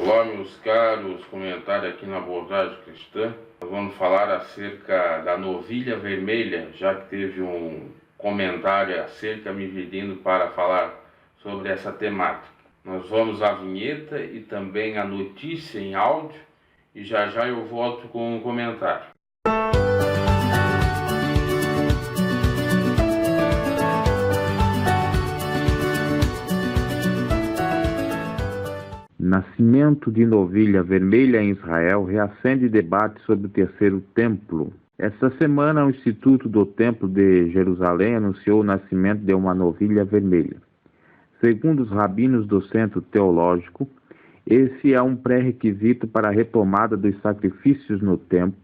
Olá, meus caros, comentário aqui na abordagem cristã. Nós vamos falar acerca da novilha vermelha, já que teve um comentário acerca me pedindo para falar sobre essa temática. Nós vamos à vinheta e também a notícia em áudio e já eu volto com um comentário. Nascimento de novilha vermelha em Israel reacende debate sobre o terceiro templo. Esta semana, o Instituto do Templo de Jerusalém anunciou o nascimento de uma novilha vermelha. Segundo os rabinos do Centro Teológico, esse é um pré-requisito para a retomada dos sacrifícios no templo,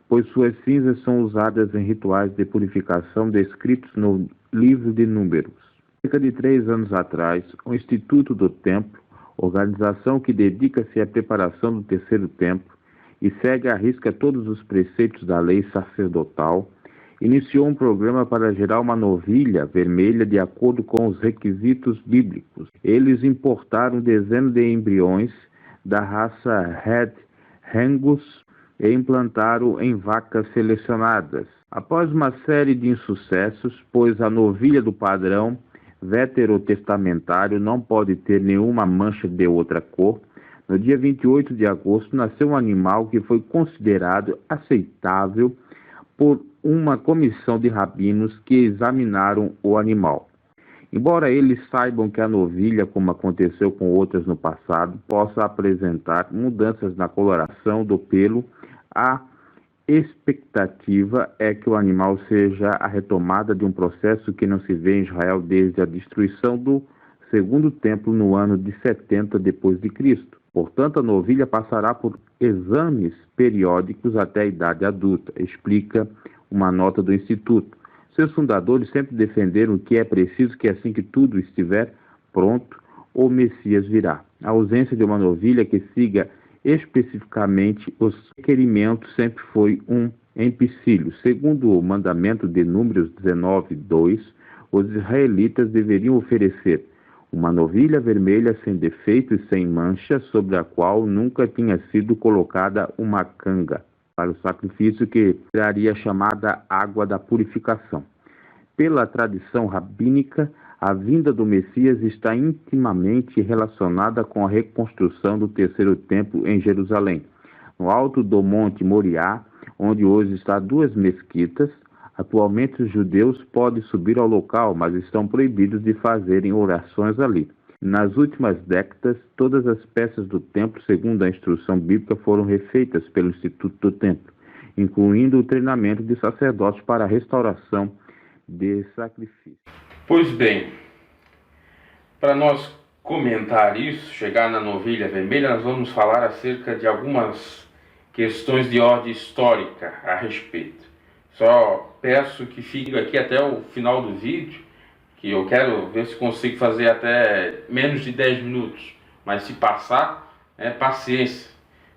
pois suas cinzas são usadas em rituais de purificação descritos no livro de Números. Cerca de 3 anos atrás, o Instituto do Templo, organização que dedica-se à preparação do terceiro templo e segue à risca todos os preceitos da lei sacerdotal, iniciou um programa para gerar uma novilha vermelha de acordo com os requisitos bíblicos. Eles importaram dezenas de embriões da raça Red Angus e implantaram em vacas selecionadas. Após uma série de insucessos, pois a novilha do padrão veterotestamentário não pode ter nenhuma mancha de outra cor, no dia 28 de agosto nasceu um animal que foi considerado aceitável por uma comissão de rabinos que examinaram o animal. Embora eles saibam que a novilha, como aconteceu com outras no passado, possa apresentar mudanças na coloração do pelo, a expectativa é que o animal seja a retomada de um processo que não se vê em Israel desde a destruição do segundo templo no ano de 70 depois de Cristo. Portanto, a novilha passará por exames periódicos até a idade adulta, explica uma nota do Instituto. Seus fundadores sempre defenderam que é preciso que assim que tudo estiver pronto, o Messias virá. A ausência de uma novilha que siga especificamente os requerimentos sempre foi um empecilho. Segundo o mandamento de Números 19:2, os israelitas deveriam oferecer uma novilha vermelha sem defeito e sem mancha, sobre a qual nunca tinha sido colocada uma canga, para o sacrifício que seria chamada água da purificação. Pela tradição rabínica, a vinda do Messias está intimamente relacionada com a reconstrução do terceiro templo em Jerusalém. No alto do Monte Moriá, onde hoje estão 2 mesquitas, atualmente os judeus podem subir ao local, mas estão proibidos de fazerem orações ali. Nas últimas décadas, todas as peças do templo, segundo a instrução bíblica, foram refeitas pelo Instituto do Templo, incluindo o treinamento de sacerdotes para a restauração de sacrifícios. Pois bem, para nós comentar isso, chegar na novilha vermelha, nós vamos falar acerca de algumas questões de ordem histórica a respeito. Só peço que fique aqui até o final do vídeo, que eu quero ver se consigo fazer até menos de 10 minutos, mas se passar, paciência,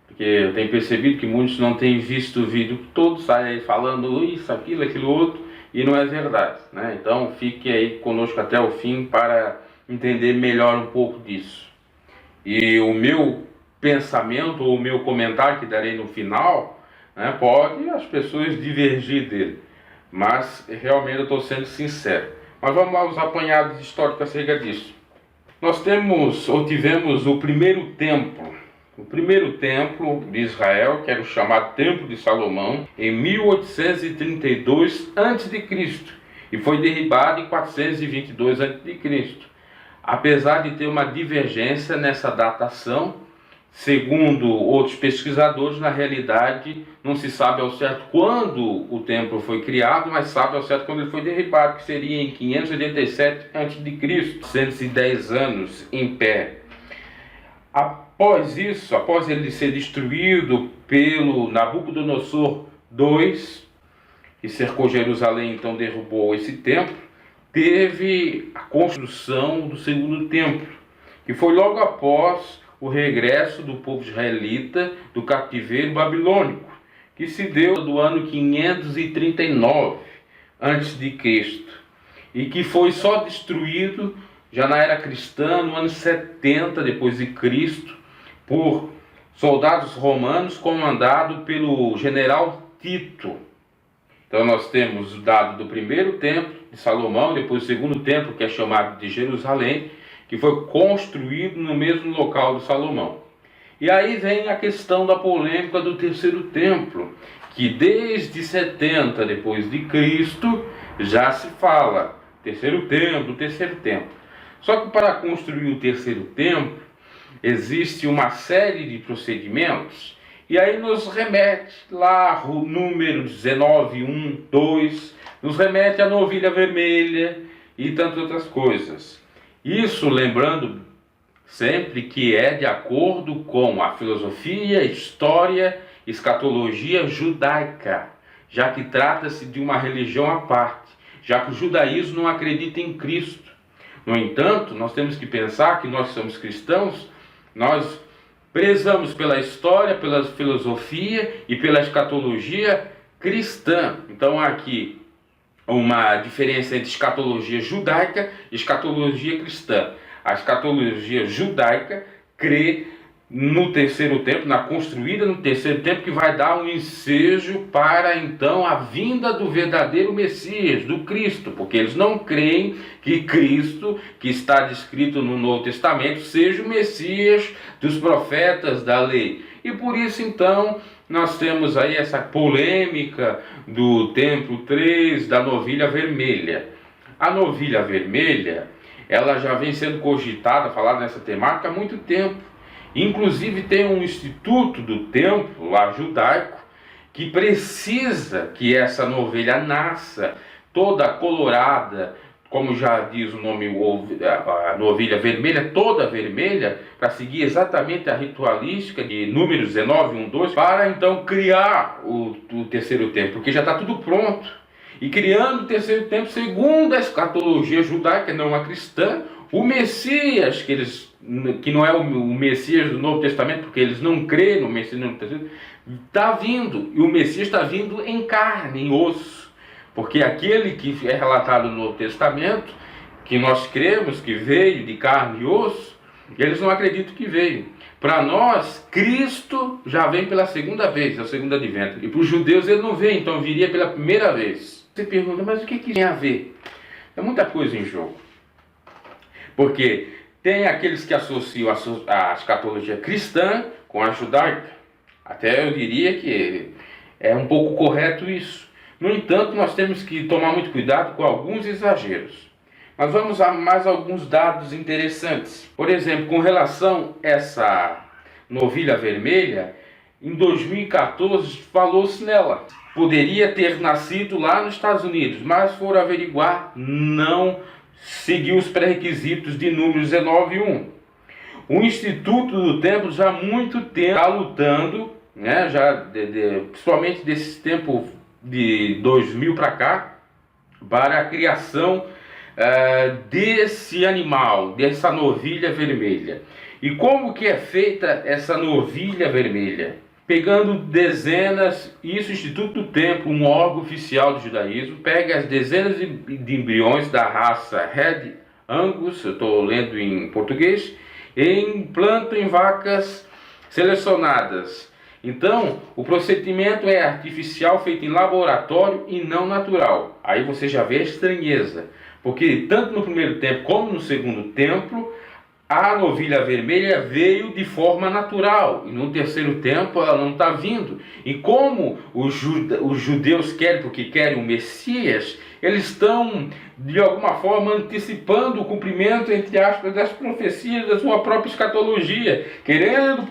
porque eu tenho percebido que muitos não têm visto o vídeo todo, saem falando isso, aquilo, aquilo outro, e não é verdade, né? Então fique aí conosco até o fim para entender melhor um pouco disso. E o meu pensamento ou o meu comentário que darei no final, pode as pessoas divergir dele, mas realmente eu estou sendo sincero. Mas vamos aos apanhados históricos acerca disso. Nós tivemos o primeiro templo de Israel, que era o chamado Templo de Salomão, em 1832 a.C. e foi derribado em 422 a.C. Apesar de ter uma divergência nessa datação, segundo outros pesquisadores, na realidade não se sabe ao certo quando o templo foi criado, mas sabe ao certo quando ele foi derribado, que seria em 587 a.C., 110 anos em pé. Após isso, após ele ser destruído pelo Nabucodonosor II, que cercou Jerusalém, então derrubou esse templo, teve a construção do segundo templo, que foi logo após o regresso do povo israelita do cativeiro babilônico, que se deu do ano 539 a.C. e que foi só destruído já na era cristã, no ano 70 depois de Cristo, por soldados romanos comandado pelo general Tito. Então nós temos o dado do primeiro templo de Salomão, depois o segundo templo, que é chamado de Jerusalém, que foi construído no mesmo local de Salomão. E aí vem a questão da polêmica do terceiro templo, que desde 70 depois de Cristo já se fala terceiro templo. Só que para construir o terceiro templo existe uma série de procedimentos, e aí nos remete lá o número 19:1-2, nos remete à novilha vermelha e tantas outras coisas. Isso lembrando sempre que é de acordo com a filosofia, história, escatologia judaica, já que trata-se de uma religião à parte, já que o judaísmo não acredita em Cristo. No entanto, nós temos que pensar que nós somos cristãos, nós prezamos pela história, pela filosofia e pela escatologia cristã. Então há aqui uma diferença entre escatologia judaica e escatologia cristã. A escatologia judaica crê no terceiro templo, construída no terceiro templo, que vai dar um ensejo para então a vinda do verdadeiro Messias, do Cristo, porque eles não creem que Cristo, que está descrito no Novo Testamento, seja o Messias dos profetas da lei. E por isso então nós temos aí essa polêmica do templo 3, da novilha vermelha. A novilha vermelha, ela já vem sendo cogitada, falada nessa temática há muito tempo. Inclusive tem um instituto do templo lá judaico que precisa que essa novilha nasça toda colorada, como já diz o nome, a novilha vermelha, toda vermelha, para seguir exatamente a ritualística de Números 19:1-2, para então criar o terceiro templo, porque já está tudo pronto. E criando o terceiro templo, segundo a escatologia judaica, não a cristã, o Messias, que não é o Messias do Novo Testamento, porque eles não creem no Messias do Novo Testamento, está vindo, e o Messias está vindo em carne, em osso, porque aquele que é relatado no Novo Testamento, que nós cremos que veio de carne e osso, eles não acreditam que veio. Para nós, Cristo já vem pela segunda vez, a segunda advento, e para os judeus ele não vem, então viria pela primeira vez. Você pergunta, mas o que tem a ver? É muita coisa em jogo. Porque tem aqueles que associam a escatologia cristã com a judaica. Até eu diria que é um pouco correto isso. No entanto, nós temos que tomar muito cuidado com alguns exageros. Mas vamos a mais alguns dados interessantes. Por exemplo, com relação a essa novilha vermelha, em 2014 falou-se nela. Poderia ter nascido lá nos Estados Unidos, mas foram averiguar, não seguiu os pré-requisitos de Números 19:1. O Instituto do Templo já há muito tempo está lutando, né, principalmente desse tempo de 2000 para cá, para a criação desse animal, dessa novilha vermelha. E como que é feita essa novilha vermelha? Pegando dezenas, isso o Instituto do Templo, um órgão oficial do judaísmo, pega as dezenas de embriões da raça Red Angus, eu estou lendo em português, e implanta em vacas selecionadas. Então, o procedimento é artificial, feito em laboratório e não natural. Aí você já vê a estranheza, porque tanto no primeiro templo como no segundo templo, a novilha vermelha veio de forma natural, e no terceiro templo ela não está vindo. E como os judeus querem, porque querem o Messias, eles estão, de alguma forma, antecipando o cumprimento, entre aspas, das profecias da sua própria escatologia, querendo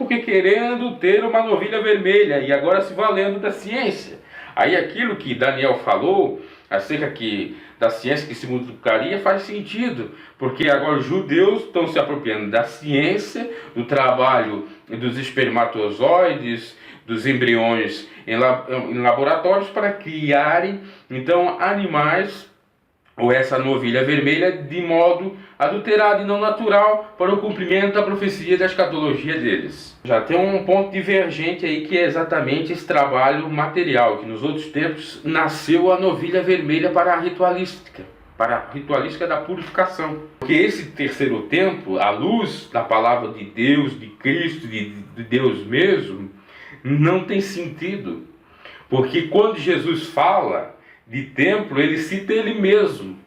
ter uma novilha vermelha, e agora se valendo da ciência. Aí aquilo que Daniel falou, acerca da ciência que se multiplicaria, faz sentido, porque agora os judeus estão se apropriando da ciência, do trabalho dos espermatozoides, dos embriões em laboratórios, para criarem então animais, ou essa novilha vermelha, de modo adulterado e não natural, para o cumprimento da profecia da escatologia deles. Já tem um ponto divergente aí, que é exatamente esse trabalho material, que nos outros tempos nasceu a novilha vermelha para a ritualística. para a ritualística da purificação. Porque esse terceiro templo, à luz da palavra de Deus, de Cristo, de Deus mesmo, não tem sentido. Porque quando Jesus fala de templo, ele cita ele mesmo.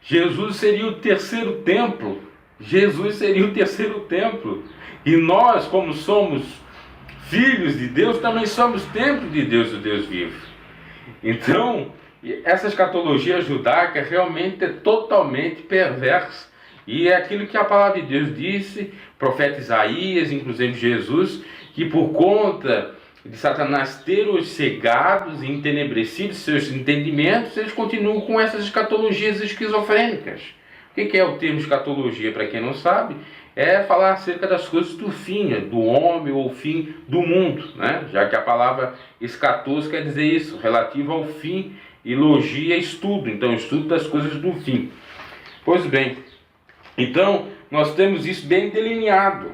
Jesus seria o terceiro templo. Jesus seria o terceiro templo. E nós, como somos filhos de Deus, também somos templo de Deus, o Deus vivo. Então, essa escatologia judaica realmente é totalmente perversa. E é aquilo que a palavra de Deus disse, o profeta Isaías, inclusive Jesus, que por conta de Satanás ter os cegados e entenebrecido seus entendimentos, eles continuam com essas escatologias esquizofrênicas. O que é o termo escatologia? Para quem não sabe, é falar acerca das coisas do fim, do homem ou fim do mundo, né? Já que a palavra escatos quer dizer isso, relativo ao fim, e logia é estudo, então estudo das coisas do fim. Pois bem, então nós temos isso bem delineado,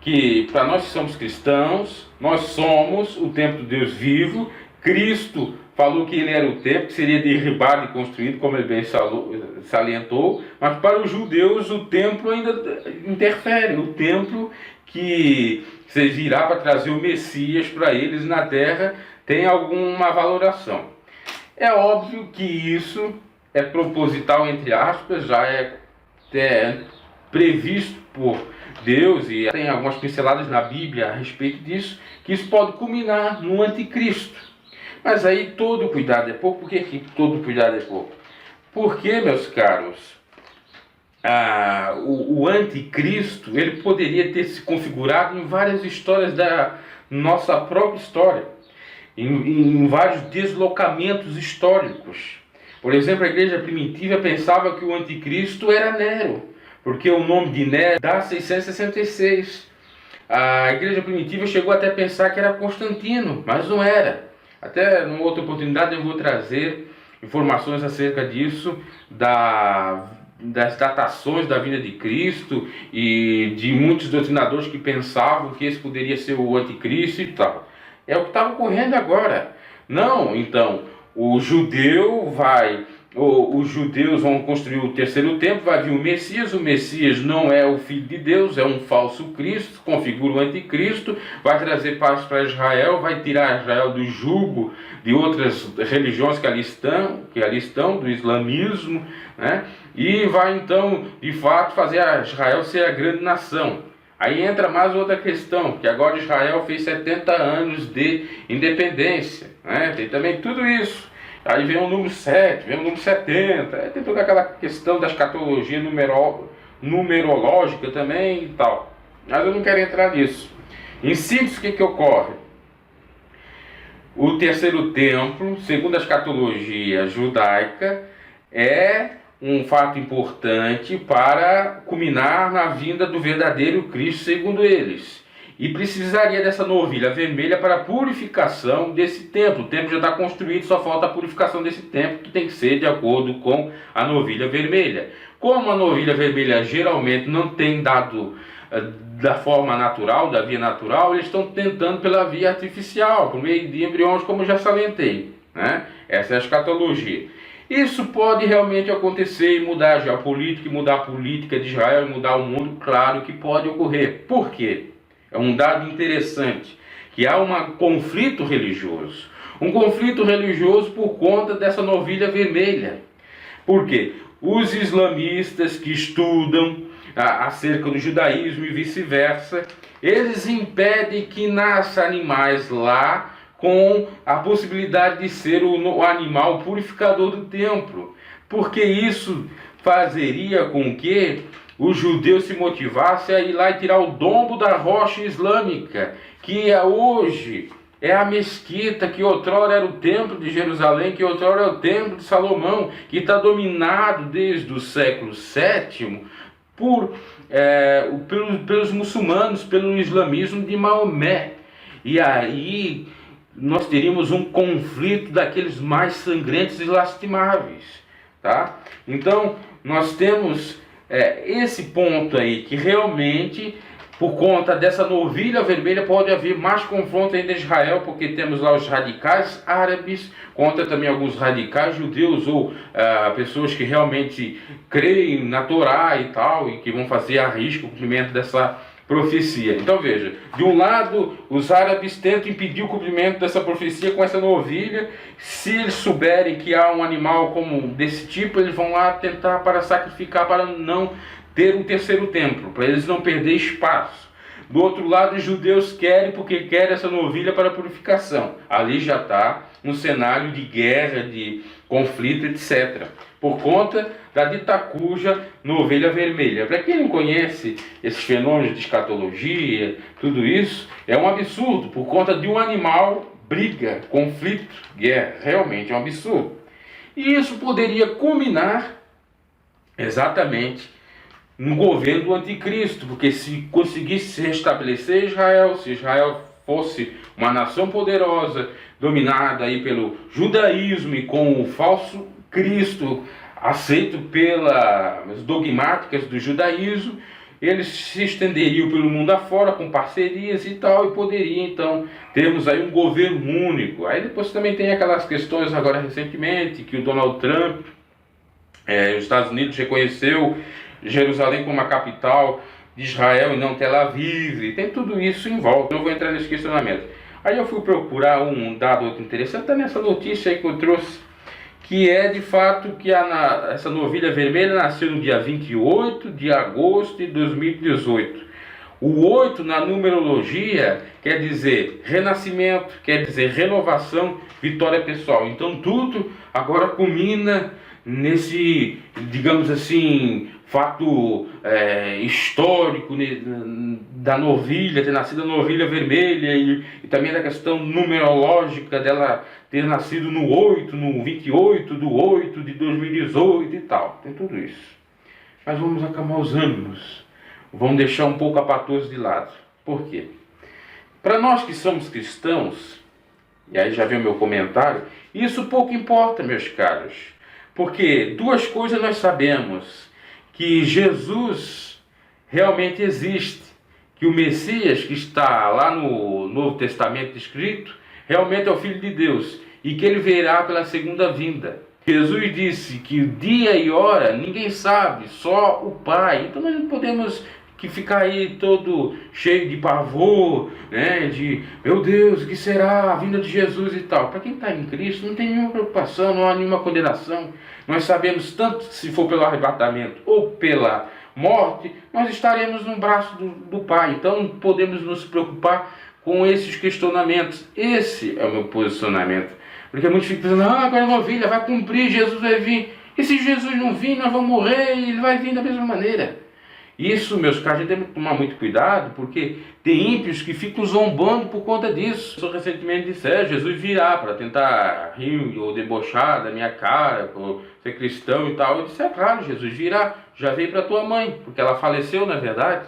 que para nós que somos cristãos, nós somos o templo de Deus vivo. Cristo falou que ele era o templo, que seria derribado e construído, como ele bem salientou, mas para os judeus o templo ainda interfere, o templo que servirá para trazer o Messias para eles na terra tem alguma valoração. É óbvio que isso é proposital, entre aspas, já é previsto por Deus, e tem algumas pinceladas na Bíblia a respeito disso, que isso pode culminar no anticristo. Mas aí todo cuidado é pouco. Por que todo cuidado é pouco? Porque, meus caros, o anticristo ele poderia ter se configurado em várias histórias da nossa própria história, em vários deslocamentos históricos. Por exemplo, a igreja primitiva pensava que o anticristo era Nero, porque o nome de Nero dá 666. A igreja primitiva chegou até a pensar que era Constantino, mas não era. Até numa outra oportunidade eu vou trazer informações acerca disso, das datações da vinda de Cristo e de muitos doutrinadores que pensavam que esse poderia ser o anticristo e tal. É o que está ocorrendo agora. Não, então, os judeus vão construir o terceiro templo, vai vir o Messias não é o Filho de Deus, é um falso Cristo, configura o anticristo, vai trazer paz para Israel, vai tirar Israel do jugo de outras religiões que ali estão, do islamismo, né? E vai então, de fato, fazer a Israel ser a grande nação. Aí entra mais outra questão, que agora Israel fez 70 anos de independência, né? Tem também tudo isso. Aí vem o número 7, vem o número 70, tem toda aquela questão da escatologia numerológica também e tal. Mas eu não quero entrar nisso. Em síntese, o que ocorre? O terceiro templo, segundo a escatologia judaica, é um fato importante para culminar na vinda do verdadeiro Cristo, segundo eles. E precisaria dessa novilha vermelha para a purificação desse templo. O templo já está construído, só falta a purificação desse templo, que tem que ser de acordo com a novilha vermelha. Como a novilha vermelha geralmente não tem dado da forma natural, da via natural, eles estão tentando pela via artificial, por meio de embriões, como eu já salientei, né? Essa é a escatologia. Isso pode realmente acontecer e mudar a geopolítica, e mudar a política de Israel, e mudar o mundo, claro que pode ocorrer. Por quê? É um dado interessante, que há um conflito religioso. Um conflito religioso por conta dessa novilha vermelha. Por quê? Os islamistas que estudam acerca do judaísmo e vice-versa, eles impedem que nasça animais lá com a possibilidade de ser o animal purificador do templo. Porque isso fazeria com que os judeus se motivassem a ir lá e tirar o dombo da rocha islâmica, que hoje é a mesquita, que outrora era o templo de Jerusalém, que outrora é o templo de Salomão, que está dominado desde o século VII pelos muçulmanos, pelo islamismo de Maomé. E aí nós teríamos um conflito daqueles mais sangrentos e lastimáveis, tá? Então nós temos esse ponto aí, que realmente por conta dessa novilha vermelha, pode haver mais confronto ainda em Israel, porque temos lá os radicais árabes, contra também alguns radicais judeus, ou pessoas que realmente creem na Torá e tal, e que vão fazer a risco o cumprimento dessa profecia. Então veja, de um lado os árabes tentam impedir o cumprimento dessa profecia com essa novilha. Se eles souberem que há um animal como desse tipo, eles vão lá tentar para sacrificar, para não ter um terceiro templo, para eles não perder espaço. Do outro lado, os judeus querem, porque querem essa novilha para purificação. Ali já está um cenário de guerra, de conflito, etc. Por conta da dita cuja novilha vermelha. Para quem não conhece esses fenômenos de escatologia, tudo isso, é um absurdo. Por conta de um animal, briga, conflito, guerra. Realmente é um absurdo. E isso poderia culminar exatamente no governo do anticristo, porque se conseguisse restabelecer Israel, se Israel fosse uma nação poderosa, dominada aí pelo judaísmo e com o falso Cristo, aceito pelas dogmáticas do judaísmo, eles se estenderiam pelo mundo afora com parcerias e tal, e poderia então termos aí um governo único. Aí depois também tem aquelas questões agora recentemente, que o Donald Trump, os Estados Unidos reconheceu Jerusalém como a capital de Israel e não Tel Aviv, e tem tudo isso em volta. Eu vou entrar nesse questionamento. Aí eu fui procurar um dado outro interessante, tá nessa notícia aí que eu trouxe, que é de fato que essa novilha vermelha nasceu no dia 28 de agosto de 2018. O 8 na numerologia quer dizer renascimento, quer dizer renovação, vitória pessoal. Então tudo agora culmina nesse, digamos assim, fato histórico da novilha, ter nascido a novilha vermelha, e também da questão numerológica dela ter nascido no 8, no 28 do 8 de 2018 e tal. Tem tudo isso. Mas vamos acalmar os ânimos. Vamos deixar um pouco a patos de lado. Por quê? Para nós que somos cristãos, e aí já vem o meu comentário, isso pouco importa, meus caros. Porque duas coisas nós sabemos: que Jesus realmente existe, que o Messias que está lá no Novo Testamento escrito realmente é o Filho de Deus, e que ele virá pela segunda vinda. Jesus disse que o dia e hora ninguém sabe, só o Pai. Então nós não podemos ficar aí todo cheio de pavor, né, de meu Deus, o que será a vinda de Jesus e tal. Para quem está em Cristo não tem nenhuma preocupação, não há nenhuma condenação. Nós sabemos tanto que se for pelo arrebatamento ou pela morte, nós estaremos no braço do Pai. Então não podemos nos preocupar com esses questionamentos. Esse é o meu posicionamento. Porque muitos ficam pensando, agora a novilha vai cumprir, Jesus vai vir. E se Jesus não vir, nós vamos morrer, e ele vai vir da mesma maneira. Isso, meus caros, a gente tem que tomar muito cuidado, porque tem ímpios que ficam zombando por conta disso. Eu recentemente disse, Jesus virá para tentar rir ou debochar da minha cara, por ser cristão e tal. Eu disse, claro, Jesus virá, já veio para tua mãe, porque ela faleceu, na verdade.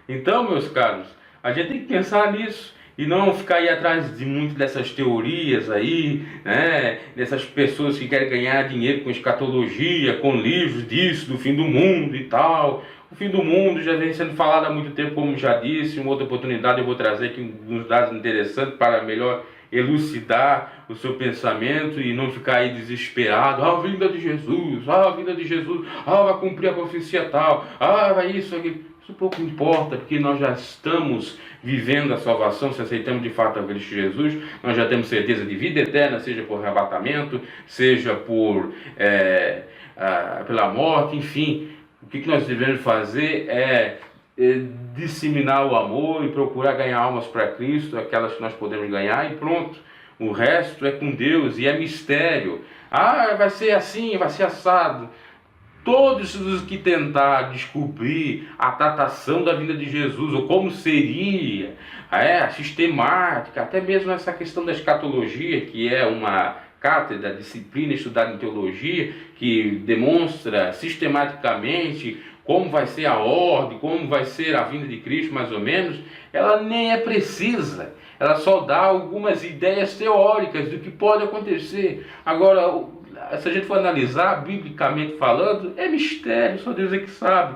Então, meus caros, a gente tem que pensar nisso. E não ficar aí atrás de muito dessas teorias aí, né? Dessas pessoas que querem ganhar dinheiro com escatologia, com livros disso, do fim do mundo e tal. O fim do mundo já vem sendo falado há muito tempo, como já disse. Uma outra oportunidade eu vou trazer aqui uns dados interessantes para melhor elucidar o seu pensamento e não ficar aí desesperado. A vinda de Jesus, a vinda de Jesus, vai cumprir a profecia tal, vai isso aqui. Isso pouco importa, porque nós já estamos vivendo a salvação. Se aceitamos de fato a Cristo Jesus, nós já temos certeza de vida eterna, seja por arrebatamento, seja pela morte, enfim. O que nós devemos fazer é disseminar o amor e procurar ganhar almas para Cristo, aquelas que nós podemos ganhar, e pronto. O resto é com Deus e é mistério. Vai ser assim, vai ser assado. Todos os que tentar descobrir a datação da vinda de Jesus, ou como seria, a sistemática, até mesmo essa questão da escatologia, que é uma cátedra, disciplina estudada em teologia, que demonstra sistematicamente como vai ser a ordem, como vai ser a vinda de Cristo, mais ou menos, ela nem é precisa. Ela só dá algumas ideias teóricas do que pode acontecer. Agora, se a gente for analisar, biblicamente falando, é mistério, só Deus é que sabe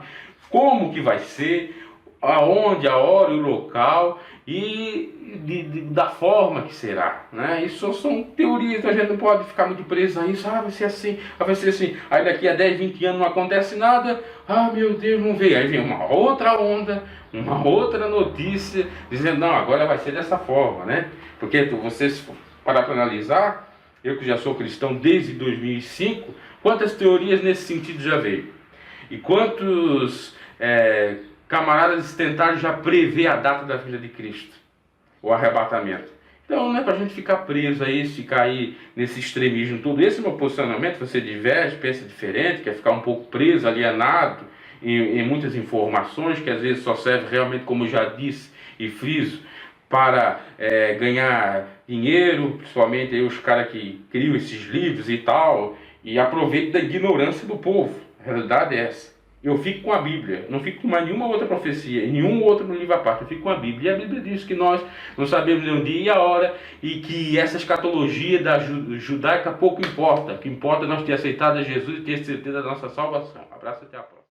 como que vai ser, aonde, a hora e o local e da forma que será, né? Isso são teorias, a gente não pode ficar muito preso a isso. Vai ser assim, vai ser assim. Aí daqui a 10, 20 anos não acontece nada. Meu Deus, não veio. Aí vem uma outra onda, uma outra notícia dizendo, não, agora vai ser dessa forma, né? Porque vocês, para analisar, eu que já sou cristão desde 2005, quantas teorias nesse sentido já veio? E quantos camaradas tentaram já prever a data da vinda de Cristo, o arrebatamento. Então não é para a gente ficar preso a isso, ficar aí nesse extremismo todo. Esse é o meu posicionamento. Você diverge, pensa diferente, quer ficar um pouco preso, alienado em muitas informações, que às vezes só serve realmente, como eu já disse e friso, para ganhar dinheiro, principalmente aí os caras que criam esses livros e tal, e aproveitam da ignorância do povo. A realidade é essa. Eu fico com a Bíblia, não fico com mais nenhuma outra profecia, nenhum outro livro à parte, eu fico com a Bíblia. E a Bíblia diz que nós não sabemos nem o dia e a hora, e que essa escatologia da judaica pouco importa. O que importa é nós ter aceitado a Jesus e ter certeza da nossa salvação. Abraço, até a próxima.